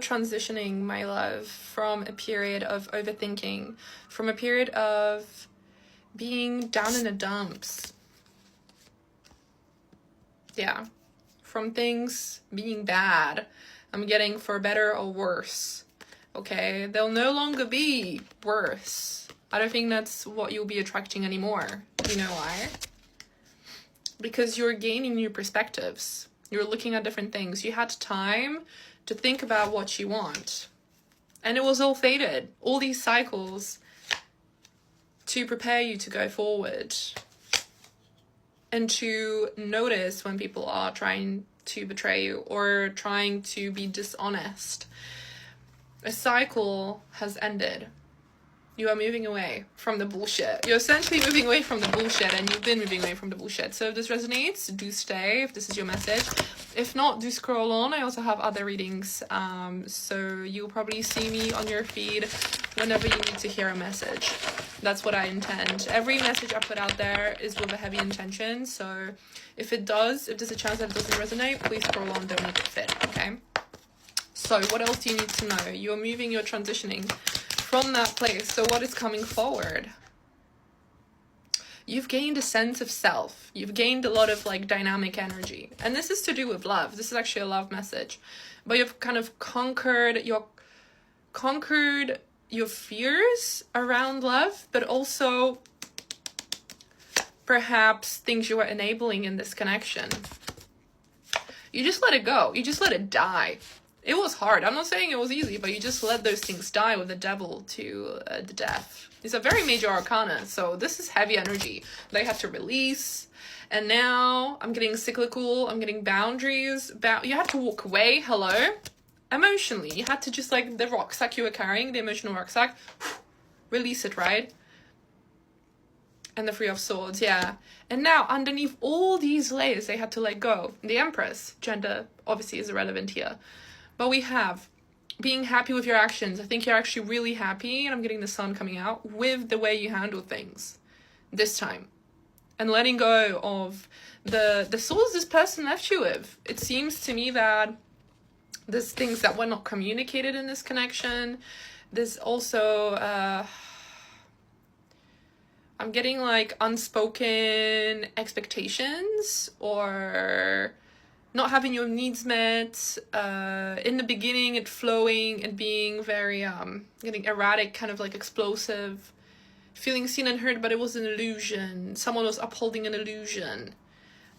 transitioning, my love, from a period of overthinking, from a period of being down in the dumps. Yeah. From things being bad. I'm getting for better or worse. Okay? They'll no longer be worse. I don't think that's what you'll be attracting anymore. You know why? Because you're gaining new perspectives. You're looking at different things. You had time to think about what you want. And it was all faded. All these cycles to prepare you to go forward. And to notice when people are trying to betray you or trying to be dishonest. A cycle has ended. You are moving away from the bullshit. You're essentially moving away from the bullshit, and you've been moving away from the bullshit. So if this resonates, do stay if this is your message. If not, do scroll on. I also have other readings. So you'll probably see me on your feed whenever you need to hear a message. That's what I intend. Every message I put out there is with a heavy intention. So if there's a chance that it doesn't resonate, please scroll on, don't make it fit, okay? So what else do you need to know? You're moving, you're transitioning from that place. So what is coming forward? You've gained a sense of self. You've gained a lot of like dynamic energy. And this is to do with love. This is actually a love message. But you've kind of conquered your fears around love, but also perhaps things you were enabling in this connection. You just let it go. You just let it die. It was hard. I'm not saying it was easy, but you just let those things die with the devil to the death. It's a very major arcana, so this is heavy energy. They have to release, and now I'm getting cyclical, I'm getting boundaries. You had to walk away, hello? Emotionally, you had to just like the rucksack you were carrying, the emotional rucksack, release it, right? And the Three of Swords, yeah. And now, underneath all these layers, they had to let go. The Empress, gender, obviously is irrelevant here. But we have being happy with your actions. I think you're actually really happy, and I'm getting the Sun coming out, with the way you handle things this time. And letting go of the souls this person left you with. It seems to me that there's things that were not communicated in this connection. There's also, I'm getting like unspoken expectations or not having your needs met. In the beginning, it flowing and being very, getting erratic, kind of like explosive. Feeling seen and heard, but it was an illusion. Someone was upholding an illusion.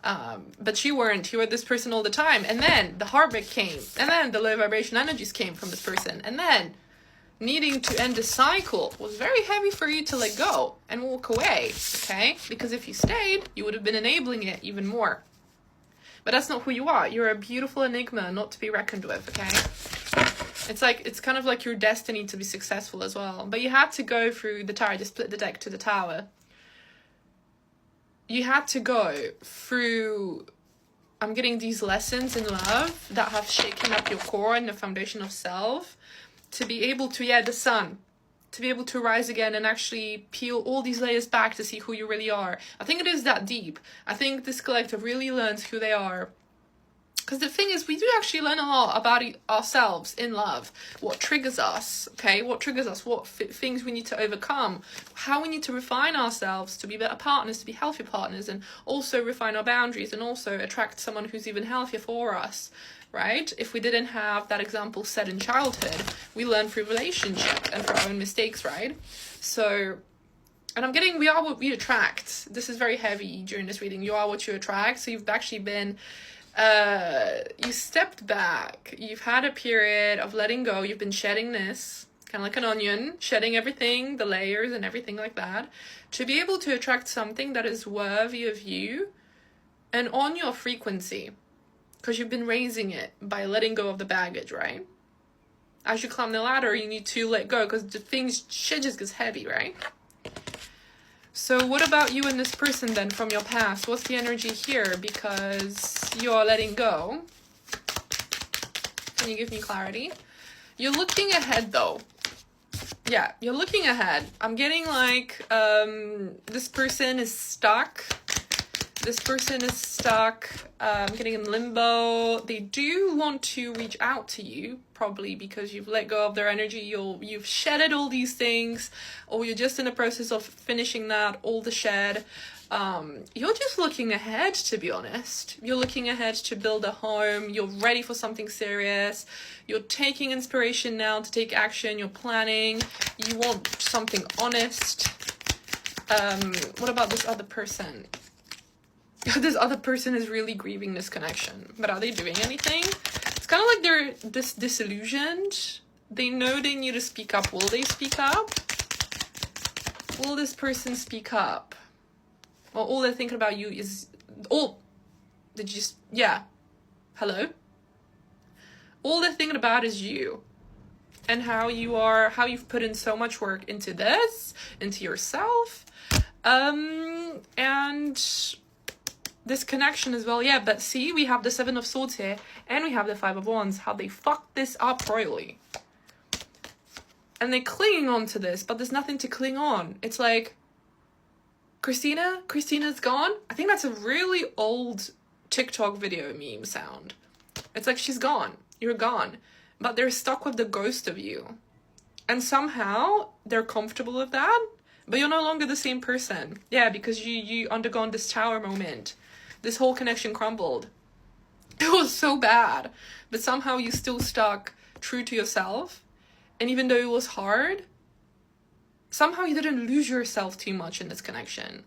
But you weren't. You were this person all the time. And then the heartbreak came. And then the low vibration energies came from this person. And then needing to end the cycle was very heavy for you to let go and walk away, okay? Because if you stayed, you would have been enabling it even more. But that's not who you are. You're a beautiful enigma, not to be reckoned with, okay? It's kind of like your destiny to be successful as well. But you had to go through the tower, just split the deck to the tower. You had to go through, I'm getting these lessons in love that have shaken up your core and the foundation of self to be able to, the Sun, to be able to rise again and actually peel all these layers back to see who you really are. I think it is that deep. I think this collective really learns who they are. Because the thing is, we do actually learn a lot about ourselves in love. What triggers us, okay? What triggers us, what things we need to overcome, how we need to refine ourselves to be better partners, to be healthy partners, and also refine our boundaries and also attract someone who's even healthier for us, right? If we didn't have that example set in childhood, we learn through relationship and through our own mistakes, right? So, and I'm getting, we are what we attract. This is very heavy during this reading. You are what you attract. So you've actually been... you stepped back, you've had a period of letting go, you've been shedding this, kind of like an onion, shedding everything, the layers and everything like that, to be able to attract something that is worthy of you and on your frequency, because you've been raising it by letting go of the baggage, right? As you climb the ladder, you need to let go, because shit just gets heavy, right? So what about you and this person then from your past? What's the energy here? Because you are letting go. Can you give me clarity? You're looking ahead though. Yeah, you're looking ahead. I'm getting like this person is stuck. This person is stuck, getting in limbo. They do want to reach out to you, probably because you've let go of their energy. You've shedded all these things, or you're just in the process of finishing that, all the shed. You're just looking ahead, to be honest. You're looking ahead to build a home. You're ready for something serious. You're taking inspiration now to take action. You're planning. You want something honest. What about this other person? This other person is really grieving this connection, but are they doing anything? It's kind of like they're disillusioned. They know they need to speak up. Will they speak up? Will this person speak up? Well, all they're thinking about you is... Oh, did you... Yeah. Hello? All they're thinking about is you. And how you've put in so much work into this, into yourself. And... this connection as well, yeah, but see, we have the Seven of Swords here, and we have the Five of Wands, how they fucked this up royally. And they're clinging on to this, but there's nothing to cling on. It's like, Christina's gone? I think that's a really old TikTok video meme sound. It's like, she's gone, you're gone, but they're stuck with the ghost of you. And somehow, they're comfortable with that, but you're no longer the same person. Yeah, because you undergone this tower moment. This whole connection crumbled. It was so bad. But somehow you still stuck true to yourself. And even though it was hard, somehow you didn't lose yourself too much in this connection.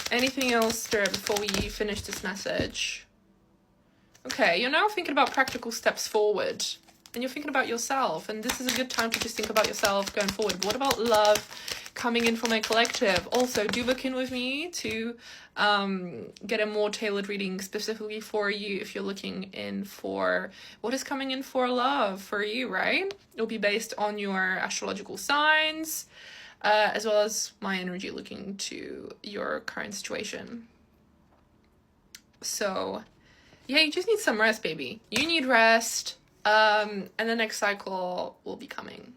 Anything else, Spirit, before we finish this message? Okay, you're now thinking about practical steps forward. And you're thinking about yourself. And this is a good time to just think about yourself going forward. What about love coming in for my collective? Also, do book in with me to get a more tailored reading specifically for you if you're looking in for what is coming in for love for you, right? It'll be based on your astrological signs, as well as my energy looking to your current situation. So, yeah, you just need some rest, baby. You need rest. And the next cycle will be coming.